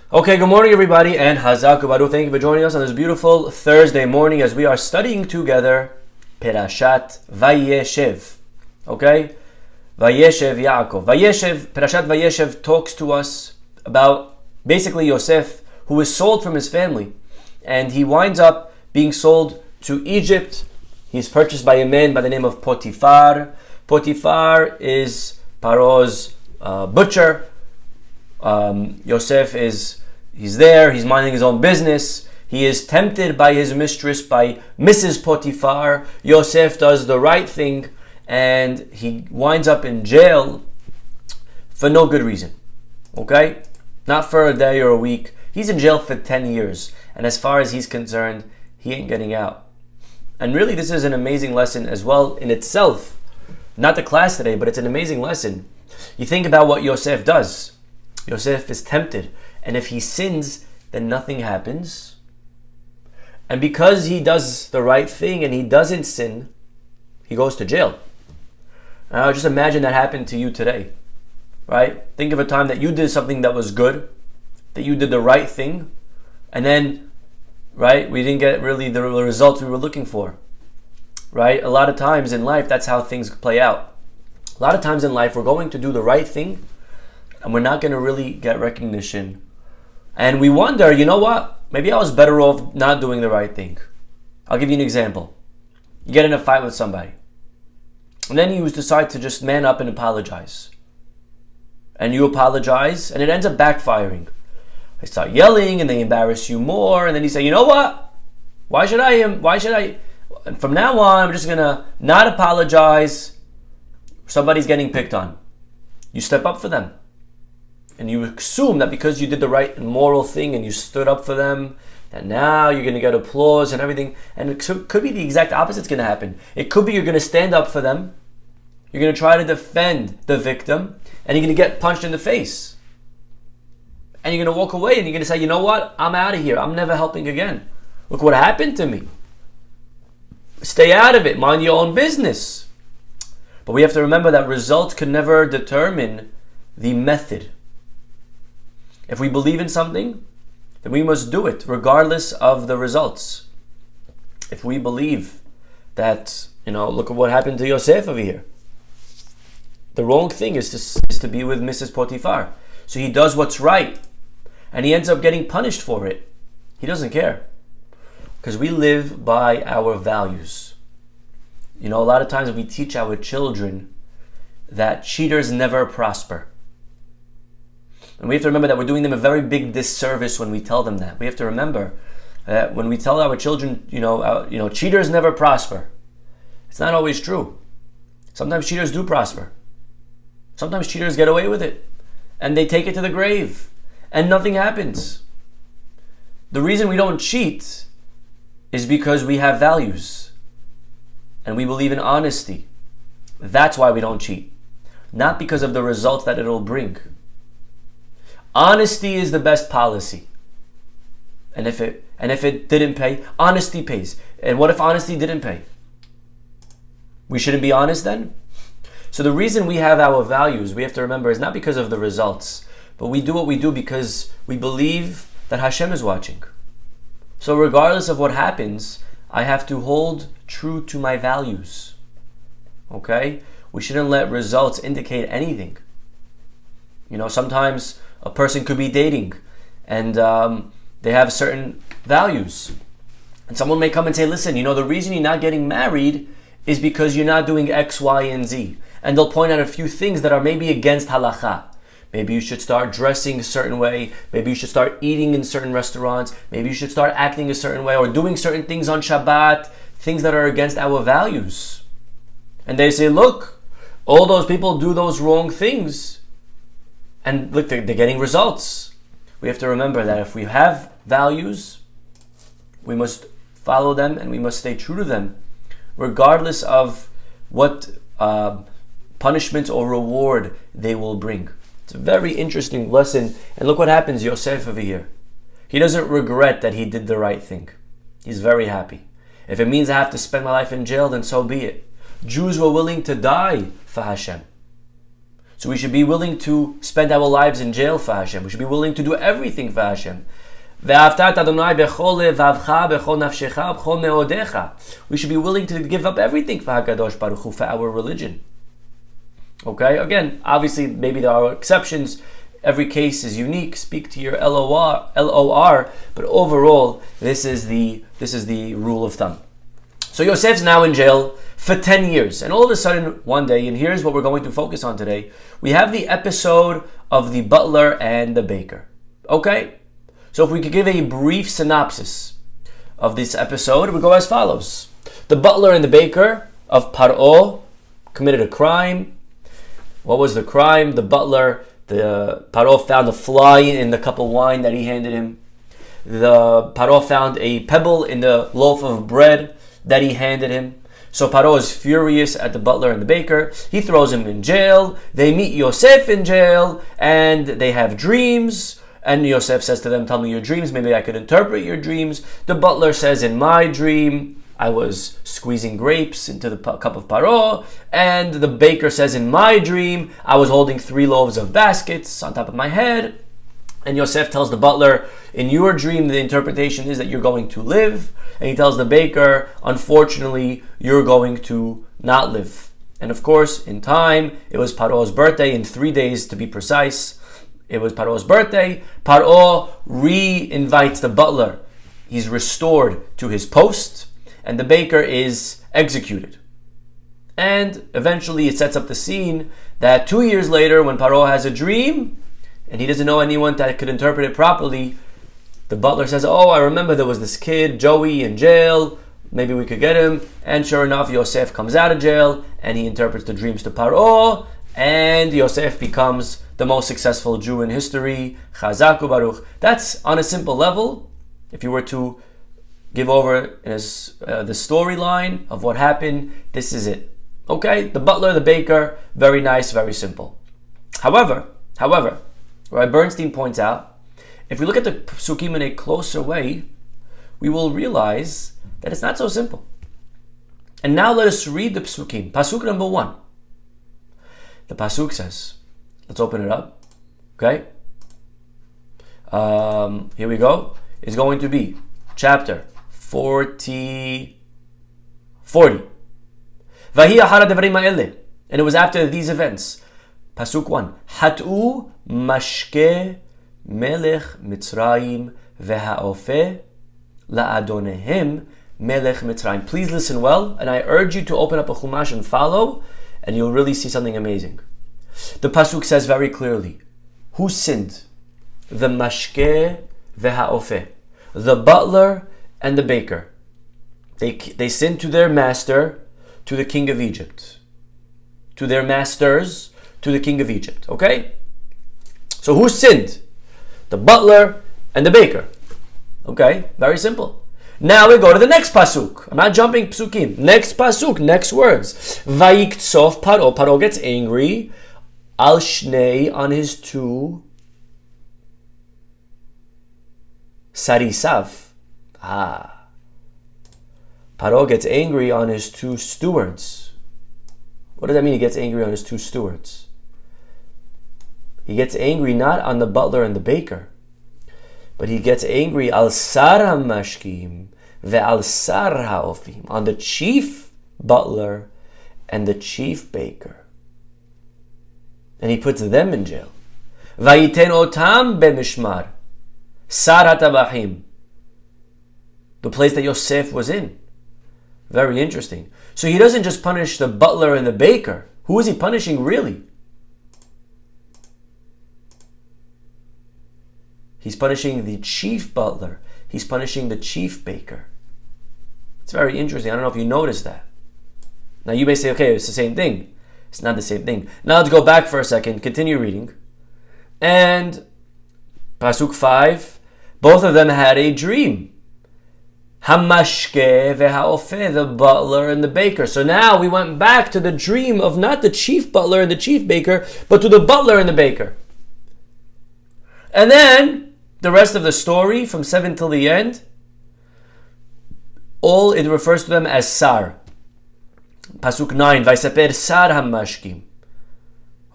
Okay, good morning everybody, and Hazak Ubaru. Thank you for joining us on this beautiful Thursday morning as we are studying together Perashat Vayeshev. Okay? Vayeshev Yaakov. Perashat Vayeshev talks to us about basically Yosef, who is sold from his family, and he winds up being sold to Egypt. He's purchased by a man by the name of Potiphar. Potiphar is Paro's butcher. Yosef he's there, he's minding his own business. He is tempted by his mistress, by Mrs. Potiphar. Yosef does the right thing and he winds up in jail for no good reason. Okay? Not for a day or a week. He's in jail for 10 years. And as far as he's concerned, he ain't getting out. And really this is an amazing lesson as well in itself. Not the class today, but it's an amazing lesson. You think about what Yosef does. Yosef is tempted, and if he sins, then nothing happens. And because he does the right thing and he doesn't sin, he goes to jail. Now just imagine that happened to you today, right? Think of a time that you did something that was good, that you did the right thing, and then, right, we didn't get really the results we were looking for, right? A lot of times in life, that's how things play out. A lot of times in life, we're going to do the right thing, and we're not going to really get recognition. And we wonder, you know what? Maybe I was better off not doing the right thing. I'll give you an example. You get in a fight with somebody. And then you decide to just man up and apologize. And you apologize, and it ends up backfiring. They start yelling, and they embarrass you more. And then you say, you know what? Why should I? And from now on, I'm just going to not apologize. Somebody's getting picked on. You step up for them. And you assume that because you did the right and moral thing and you stood up for them, that now you're going to get applause and everything. And it could be the exact opposite's going to happen. It could be you're going to stand up for them, you're going to try to defend the victim, and you're going to get punched in the face. And you're going to walk away and you're going to say, you know what? I'm out of here. I'm never helping again. Look what happened to me. Stay out of it. Mind your own business. But we have to remember that results can never determine the method. If we believe in something, then we must do it regardless of the results. If we believe that, look at what happened to Yosef over here. The wrong thing is to be with Mrs. Potiphar. So he does what's right. And he ends up getting punished for it. He doesn't care. Because we live by our values. A lot of times we teach our children that cheaters never prosper. And we have to remember that we're doing them a very big disservice when we tell them that. We have to remember that when we tell our children, cheaters never prosper. It's not always true. Sometimes cheaters do prosper. Sometimes cheaters get away with it. And they take it to the grave. And nothing happens. The reason we don't cheat is because we have values. And we believe in honesty. That's why we don't cheat. Not because of the results that it'll bring. Honesty is the best policy. And if it didn't pay, honesty pays. And what if honesty didn't pay? We shouldn't be honest then? So the reason we have our values, we have to remember, is not because of the results, but we do what we do because we believe that Hashem is watching. So regardless of what happens, I have to hold true to my values. Okay? We shouldn't let results indicate anything. Sometimes a person could be dating and they have certain values. And someone may come and say, listen, the reason you're not getting married is because you're not doing X, Y, and Z. And they'll point out a few things that are maybe against halakha. Maybe you should start dressing a certain way. Maybe you should start eating in certain restaurants. Maybe you should start acting a certain way or doing certain things on Shabbat, things that are against our values. And they say, look, all those people do those wrong things. And look, they're getting results. We have to remember that if we have values, we must follow them and we must stay true to them, regardless of what punishment or reward they will bring. It's a very interesting lesson. And look what happens, Yosef over here. He doesn't regret that he did the right thing. He's very happy. If it means I have to spend my life in jail, then so be it. Jews were willing to die for Hashem. So we should be willing to spend our lives in jail for Hashem. We should be willing to do everything for Hashem. We should be willing to give up everything for HaKadosh Baruch Hu, for our religion. Okay? Again, obviously, maybe there are exceptions. Every case is unique. Speak to your LOR, but overall, this is the rule of thumb. So Yosef's now in jail for 10 years. And all of a sudden, one day, and here's what we're going to focus on today, we have the episode of the butler and the baker. Okay? So if we could give a brief synopsis of this episode, we go as follows. The butler and the baker of Paro committed a crime. What was the crime? The Paro found a fly in the cup of wine that he handed him. The Paro found a pebble in the loaf of bread that he handed him. So Paro is furious at the butler and the baker. He throws him in jail. They meet Yosef in jail, and they have dreams. And Yosef says to them, tell me your dreams. Maybe I could interpret your dreams. The butler says, in my dream, I was squeezing grapes into the cup of Paro. And the baker says, in my dream, I was holding 3 loaves of baskets on top of my head. And Yosef tells the butler, in your dream, the interpretation is that you're going to live. And he tells the baker, unfortunately, you're going to not live. And of course, in time, it was Paro's birthday, in 3 days to be precise. It was Paro's birthday. Paro re-invites the butler. He's restored to his post, and the baker is executed. And eventually it sets up the scene that 2 years later, when Paro has a dream, and he doesn't know anyone that could interpret it properly, the butler says, oh, I remember there was this kid, Joey, in jail. Maybe we could get him. And sure enough, Yosef comes out of jail, and he interprets the dreams to Paro, and Yosef becomes the most successful Jew in history. Chazaku Baruch. That's on a simple level. If you were to give over the storyline of what happened, this is it. Okay, the butler, the baker, very nice, very simple. However, Rabbi Bernstein points out, if we look at the psukim in a closer way, we will realize that it's not so simple. And now let us read the psukim. Pasuk number 1. The pasuk says, let's open it up. Okay? Here we go. It's going to be chapter 40. And it was after these events. Pasuk 1. Hatu mashke melech Mitzrayim v'ha'ofeh la'adonehem melech Mitzrayim. Please listen well, and I urge you to open up a chumash and follow, and you'll really see something amazing. The pasuk says very clearly, who sinned? The mashke v'ha'ofeh, the butler and the baker. They sinned to their master, to the king of Egypt. To their masters, to the king of Egypt. Okay? So who sinned? The butler and the baker. Okay? Very simple. Now we go to the next pasuk. I'm not jumping psukim. Next pasuk, next words. Vayiktsov Paro. Paro gets angry. Al shnei, on his 2 sarisav. Paro gets angry on his 2 stewards. What does that mean, he gets angry on his 2 stewards? He gets angry not on the butler and the baker, but he gets angry al sar hamashkim ve'al sar ha'ofim, on the chief butler and the chief baker. And he puts them in jail. Vayiten otam b'mishmar sar hatabachim, the place that Yosef was in. Very interesting. So he doesn't just punish the butler and the baker. Who is he punishing really? He's punishing the chief butler. He's punishing the chief baker. It's very interesting. I don't know if you noticed that. Now you may say, okay, it's the same thing. It's not the same thing. Now let's go back for a second. Continue reading. And Pasuk 5, both of them had a dream. Hamashke ve'ha'ofeh, the butler and the baker. So now we went back to the dream of not the chief butler and the chief baker, but to the butler and the baker. And then the rest of the story from 7 till the end, all it refers to them as Sar. Pasuk 9, Vayseper Sar hamashkim.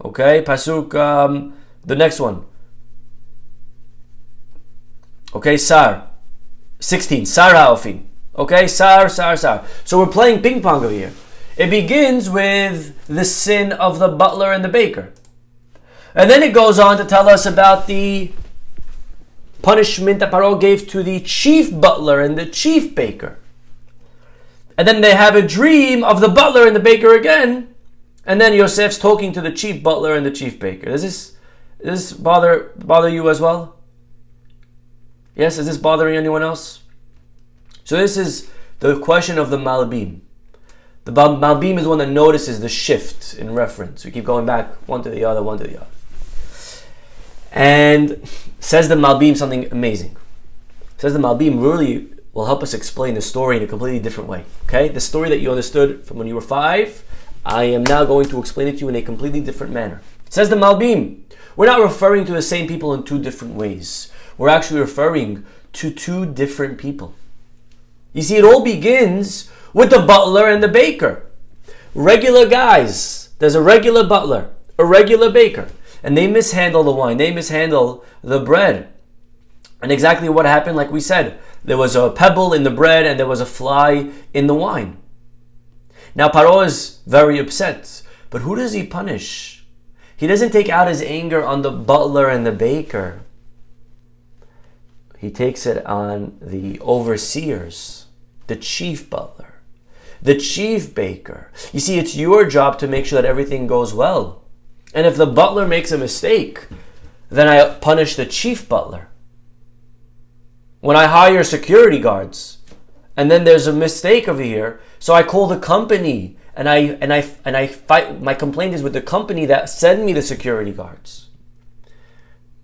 Okay, pasuk, the next one. Okay, Sar. 16, Sar Haofim. Okay, Sar. So we're playing ping pong over here. It begins with the sin of the butler and the baker. And then it goes on to tell us about the punishment that Paro gave to the chief butler and the chief baker. And then they have a dream of the butler and the baker again. And then Yosef's talking to the chief butler and the chief baker. Does this bother you as well? Yes, is this bothering anyone else? So this is the question of the Malbim. The Malbim is one that notices the shift in reference. We keep going back one to the other. And says the Malbim something amazing. Says the Malbim really will help us explain the story in a completely different way. Okay? The story that you understood from when you were 5, I am now going to explain it to you in a completely different manner. Says the Malbim, we're not referring to the same people in 2 different ways. We're actually referring to 2 different people. You see, it all begins with the butler and the baker. Regular guys. There's a regular butler, a regular baker. And they mishandle the wine. They mishandle the bread. And exactly what happened, like we said, there was a pebble in the bread and there was a fly in the wine. Now Paro is very upset. But who does he punish? He doesn't take out his anger on the butler and the baker. He takes it on the overseers, the chief butler, the chief baker. You see, it's your job to make sure that everything goes well. And if the butler makes a mistake, then I punish the chief butler. When I hire security guards, and then there's a mistake over here, so I call the company, and I fight. My complaint is with the company that send me the security guards.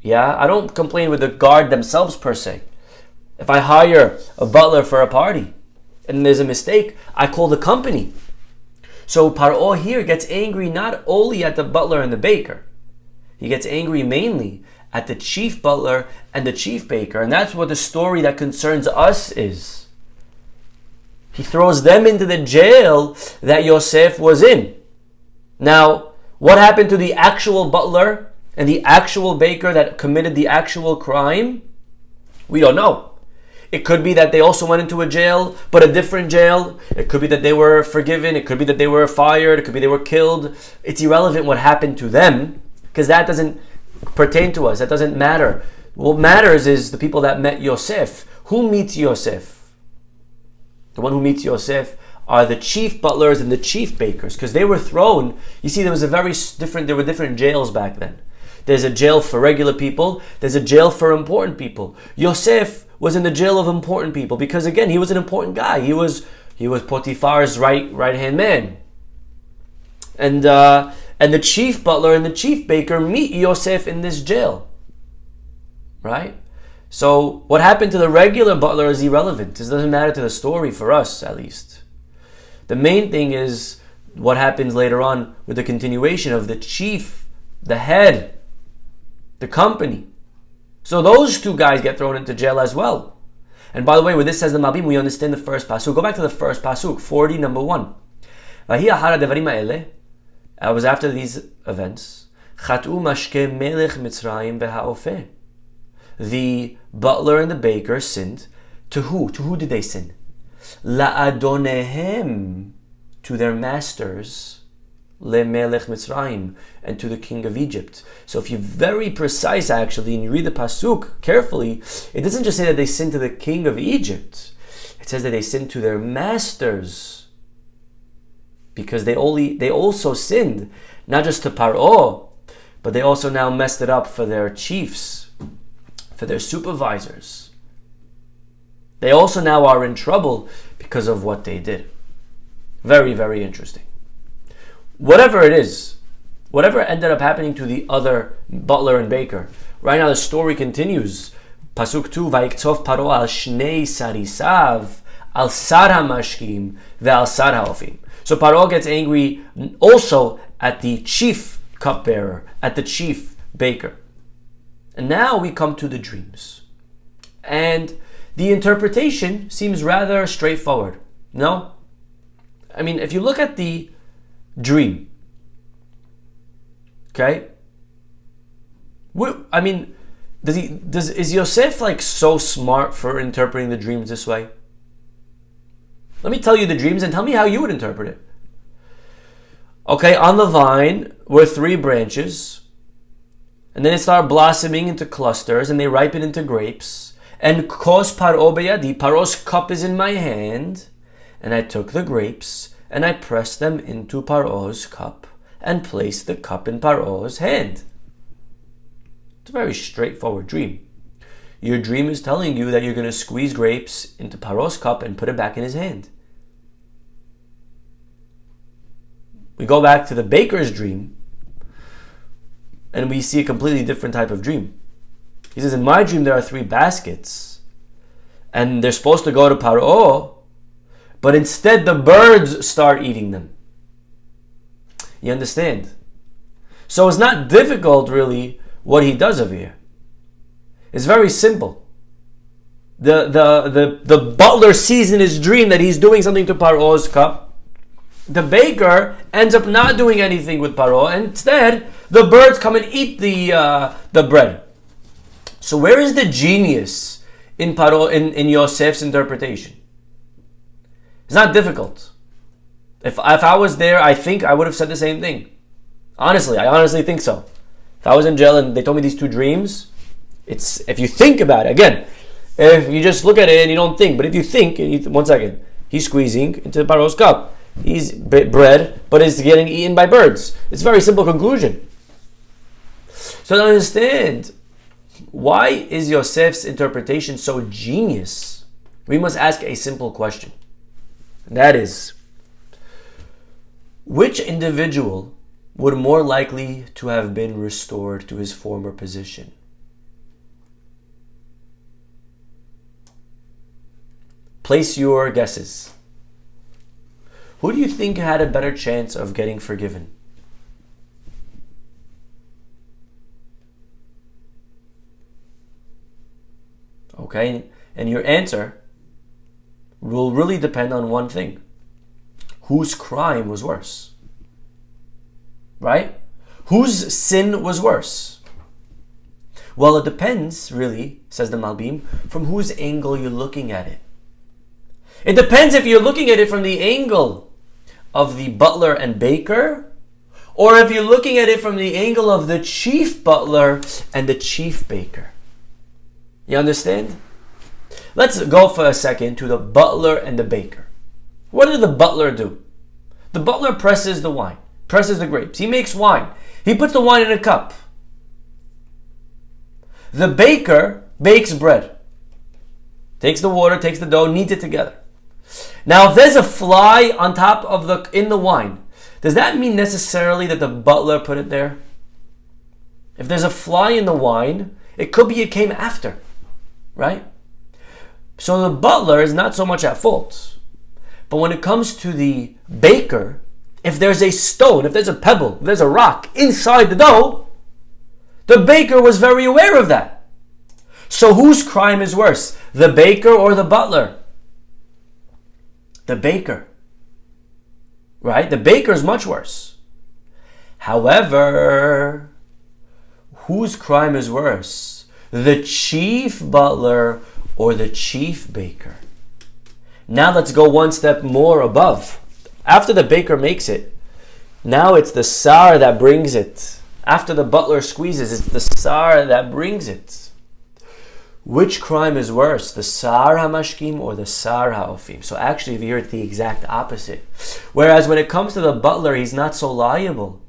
Yeah, I don't complain with the guard themselves per se. If I hire a butler for a party and there's a mistake, I call the company. So Paro here gets angry not only at the butler and the baker. He gets angry mainly at the chief butler and the chief baker. And that's what the story that concerns us is. He throws them into the jail that Yosef was in. Now, what happened to the actual butler and the actual baker that committed the actual crime? We don't know. It could be that they also went into a jail, but a different jail. It could be that they were forgiven. It could be that they were fired. It could be they were killed. It's irrelevant what happened to them, because that doesn't pertain to us. That doesn't matter. What matters is the people that met Yosef. Who meets Yosef? The one who meets Yosef are the chief butlers and the chief bakers, because they were thrown. You see, there were different jails back then. There's a jail for regular people. There's a jail for important people. Yosef was in the jail of important people because, again, he was an important guy. He was Potiphar's right-hand man. And the chief butler and the chief baker meet Yosef in this jail. Right? So what happened to the regular butler is irrelevant. It doesn't matter to the story, for us at least. The main thing is what happens later on with the continuation of the chief, the head, the company. So those 2 guys get thrown into jail as well. And by the way, when this says the Malbim, we understand the first pasuk. Go back to the first pasuk, 40, number 1. It was after these events. The butler and the baker sinned. To who? To who did they sin? La'adonehem, to their masters. LeMelech Mitzrayim, and to the king of Egypt. So if you're very precise actually, and you read the pasuk carefully, it doesn't just say that they sinned to the king of Egypt. It says that they sinned to their masters. Because they also sinned, not just to Paro, but they also now messed it up for their chiefs, for their supervisors. They also now are in trouble because of what they did. Very, very interesting. Whatever it is, whatever ended up happening to the other butler and baker, right now the story continues. Pasuk 2, Vayiktzov Paro al shnei sarisav al sar hamashkim ve'al sar haofim. So Paro gets angry also at the chief cupbearer, at the chief baker. And now we come to the dreams. And the interpretation seems rather straightforward. No? I mean, if you look at the dream, Okay? I mean, is Yosef like so smart for interpreting the dreams this way? Let me tell you the dreams and tell me how you would interpret it. Okay, on the vine were 3 branches, and then it started blossoming into clusters, and they ripen into grapes. And kos paro beyadi, Paro's cup is in my hand, and I took the grapes, and I pressed them into Paro's cup, and placed the cup in Paro's hand. It's a very straightforward dream. Your dream is telling you that you're going to squeeze grapes into Paro's cup and put it back in his hand. We go back to the baker's dream, and we see a completely different type of dream. He says, in my dream there are 3 baskets, and they're supposed to go to Paro, but instead the birds start eating them. You understand? So it's not difficult really what he does over here. It's very simple. The butler sees in his dream that he's doing something to Paro's cup. The baker ends up not doing anything with Paro, and instead the birds come and eat the bread. So where is the genius in Paro in Yosef's interpretation? It's not difficult. If I was there, I think I would have said the same thing. Honestly, I honestly think so. If I was in jail and they told me these 2 dreams, it's, if you think about it, again, if you just look at it and you don't think, but if you think, one second, he's squeezing into Paro's cup. He's bread, but it's getting eaten by birds. It's a very simple conclusion. So to understand, why is Yosef's interpretation so genius? We must ask a simple question. And that is, which individual would more likely to have been restored to his former position? Place your guesses. Who do you think had a better chance of getting forgiven? Okay, and your answer will really depend on one thing. Whose crime was worse? Right? Whose sin was worse? Well, it depends, really, says the Malbim, from whose angle you're looking at it. It depends if you're looking at it from the angle of the butler and baker, or if you're looking at it from the angle of the chief butler and the chief baker. You understand? Let's go for a second to the butler and the baker. What did the butler do? The butler presses the wine, presses the grapes. He makes wine. He puts the wine in a cup. The baker bakes bread. Takes the water, takes the dough, kneads it together. Now, if there's a fly on top of in the wine, does that mean necessarily that the butler put it there? If there's a fly in the wine, it could be it came after, right? So the butler is not so much at fault. But when it comes to the baker, if there's a stone, if there's a pebble, if there's a rock inside the dough, the baker was very aware of that. So whose crime is worse, the baker or the butler? The baker, right? The baker is much worse. However, whose crime is worse? The chief butler or the chief baker? Now let's go one step more above. After the baker makes it, now it's the sar that brings it. After the butler squeezes, it's the sar that brings it. Which crime is worse, the sar hamashkim or the sar haofim? So actually, if you hear it, the exact opposite. Whereas when it comes to the butler, he's not so liable.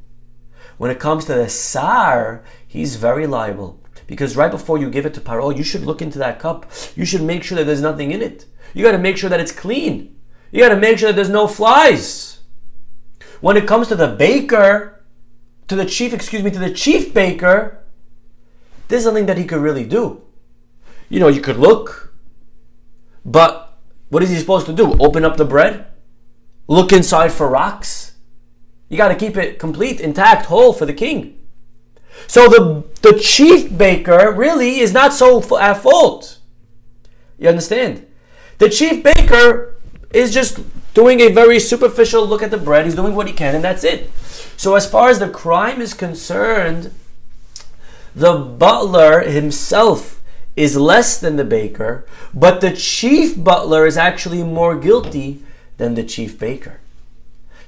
When it comes to the sar, he's very liable. Because right before you give it to Paro, you should look into that cup. You should make sure that there's nothing in it. You got to make sure that it's clean. You got to make sure that there's no flies. When it comes to the baker, to the chief baker, there's nothing that he could really do. You could look, but what is he supposed to do? Open up the bread? Look inside for rocks? You got to keep it complete, intact, whole for the king. So the chief baker really is not so at fault. You understand? The chief baker is just doing a very superficial look at the bread. He's doing what he can, and that's it. So as far as the crime is concerned, the butler himself is less than the baker, but the chief butler is actually more guilty than the chief baker.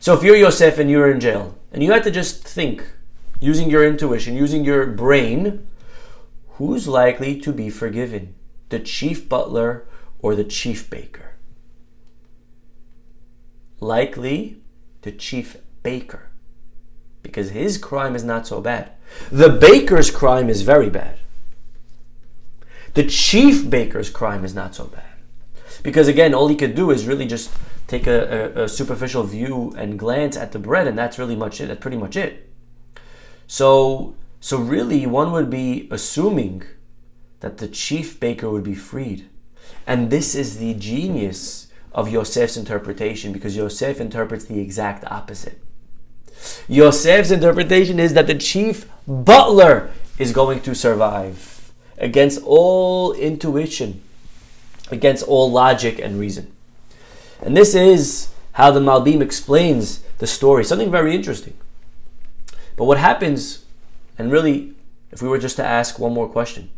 So if you're Yosef and you're in jail, and you had to just think, using your intuition, using your brain, who's likely to be forgiven? The chief butler or the chief baker? Likely the chief baker, because his crime is not so bad. The baker's crime is very bad. The chief baker's crime is not so bad. Because again, all he could do is really just take a superficial view and glance at the bread, and that's really much it. That's pretty much it. So really, one would be assuming that the chief baker would be freed. And this is the genius of Yosef's interpretation, because Yosef interprets the exact opposite. Yosef's interpretation is that the chief butler is going to survive against all intuition, against all logic and reason. And this is how the Malbim explains the story. Something very interesting. But what happens, and really, if we were just to ask one more question,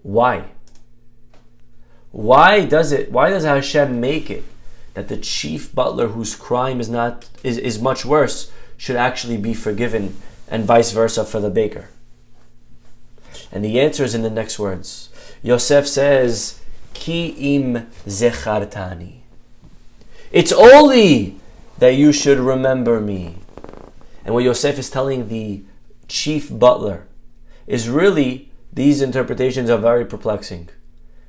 why? Why does Hashem make it that the chief butler, whose crime is much worse, should actually be forgiven, and vice versa for the baker? And the answer is in the next words. Yosef says, Ki im zechartani. It's only that you should remember me. And what Yosef is telling the chief butler is really, these interpretations are very perplexing.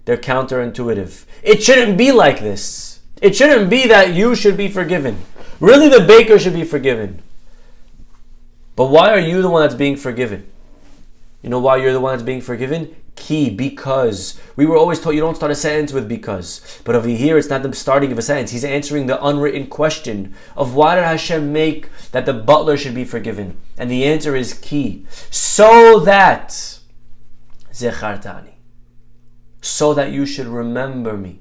They're counterintuitive. It shouldn't be like this. It shouldn't be that you should be forgiven. Really, the baker should be forgiven. But why are you the one that's being forgiven? You know why you're the one that's being forgiven? Because. We were always taught you don't start a sentence with because. But over here, it's not the starting of a sentence. He's answering the unwritten question of why did Hashem make that the butler should be forgiven? And the answer is ki. So that zechartani. So that you should remember me.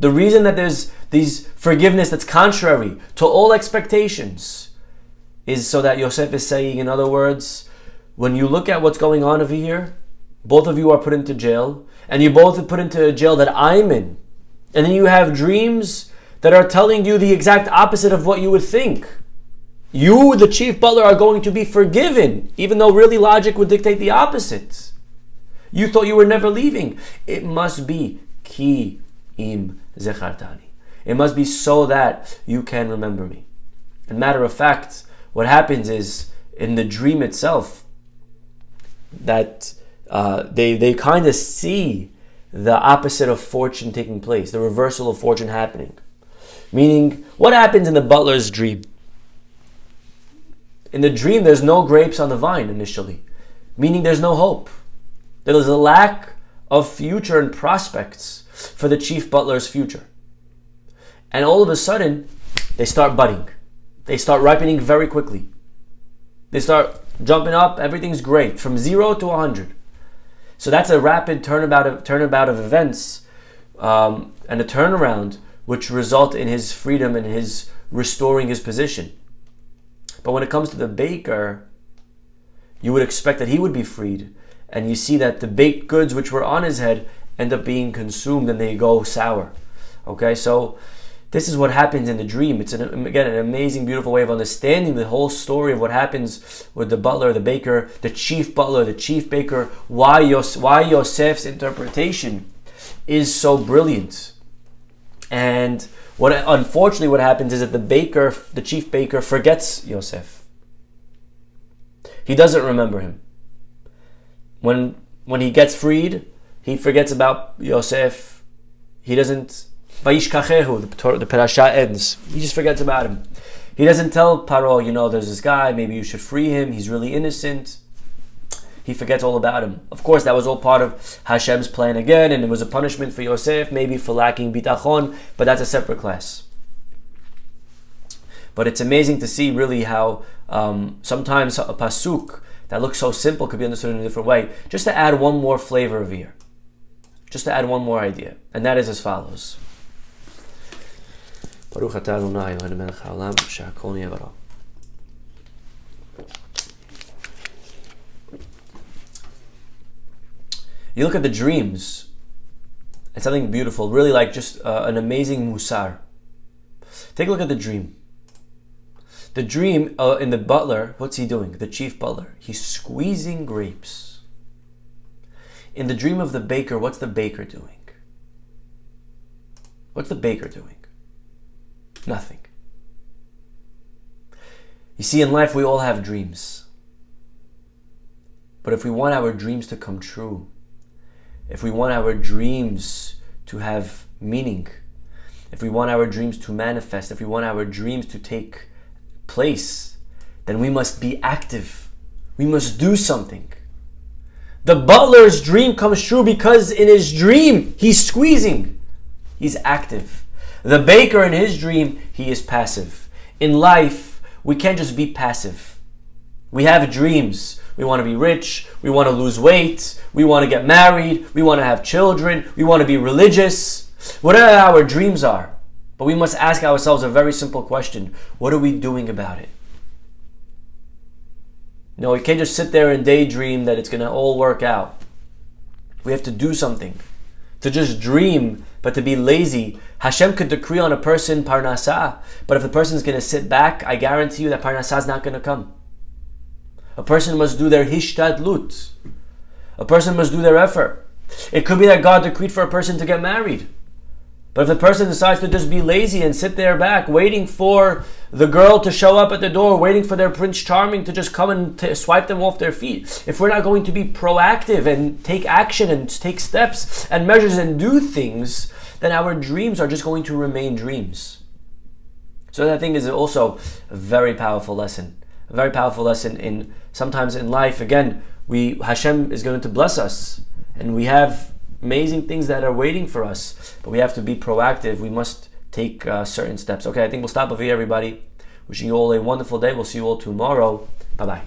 The reason that there's these forgiveness that's contrary to all expectations is so that Yosef is saying, in other words, when you look at what's going on over here, both of you are put into jail, and you both are put into a jail that I'm in. And then you have dreams that are telling you the exact opposite of what you would think. You, the chief butler, are going to be forgiven, even though really logic would dictate the opposite. You thought you were never leaving. It must be ki im zechartani. It must be so that you can remember me. And matter of fact, what happens is, in the dream itself, that they kind of see the opposite of fortune taking place, the reversal of fortune happening. Meaning, what happens in the butler's dream? In the dream, there's no grapes on the vine initially, meaning there's no hope. There's a lack of future and prospects for the chief butler's future. And all of a sudden, they start budding. They start ripening very quickly. They start jumping up, everything's great, from 0 to 100. So that's a rapid turnabout of events and a turnaround which result in his freedom and his restoring his position. But when it comes to the baker, you would expect that he would be freed. And you see that the baked goods which were on his head end up being consumed and they go sour. Okay, so this is what happens in the dream. It's, again, an amazing, beautiful way of understanding the whole story of what happens with the butler, the baker, the chief butler, the chief baker, why Yosef's interpretation is so brilliant. And unfortunately what happens is that the chief baker forgets Yosef. He doesn't remember him. When he gets freed, he forgets about Yosef. He doesn't. Vayishkachehu, the parasha ends. He just forgets about him. He doesn't tell Paro, there's this guy, maybe you should free him. He's really innocent. He forgets all about him. Of course, that was all part of Hashem's plan again, and it was a punishment for Yosef, maybe for lacking bitachon, but that's a separate class. But it's amazing to see really how sometimes a pasuk that looks so simple could be understood in a different way. Just to add one more flavor over here. Just to add one more idea. And that is as follows. Baruch atah Adonai Eloheinu melech haolam she'hakol nהיה b'doro. You look at the dreams, it's something beautiful, really like just an amazing musar. Take a look at the dream. The dream in the butler, what's he doing? The chief butler. He's squeezing grapes. In the dream of the baker, what's the baker doing? What's the baker doing? Nothing. You see, in life we all have dreams. But if we want our dreams to come true, if we want our dreams to have meaning, if we want our dreams to manifest, if we want our dreams to take place, then we must be active. We must do something. The butler's dream comes true because in his dream, he's squeezing. He's active. The baker in his dream, he is passive. In life, we can't just be passive. We have dreams. We want to be rich. We want to lose weight. We want to get married. We want to have children. We want to be religious. Whatever our dreams are. But we must ask ourselves a very simple question. What are we doing about it? No, we can't just sit there and daydream that it's going to all work out. We have to do something. To just dream, but to be lazy. Hashem could decree on a person parnasah, but if the person is going to sit back, I guarantee you that parnasah is not going to come. A person must do their hishtadlut. A person must do their effort. It could be that God decreed for a person to get married. But if the person decides to just be lazy and sit there back, waiting for the girl to show up at the door, waiting for their Prince Charming to just come and swipe them off their feet, if we're not going to be proactive and take action and take steps and measures and do things, then our dreams are just going to remain dreams. So that I think is also a very powerful lesson. A very powerful lesson in sometimes in life. Again, Hashem is going to bless us, and we have amazing things that are waiting for us, but we have to be proactive. We must take certain steps. Okay, I think we'll stop over here, everybody. Wishing you all a wonderful day. We'll see you all tomorrow. Bye-bye.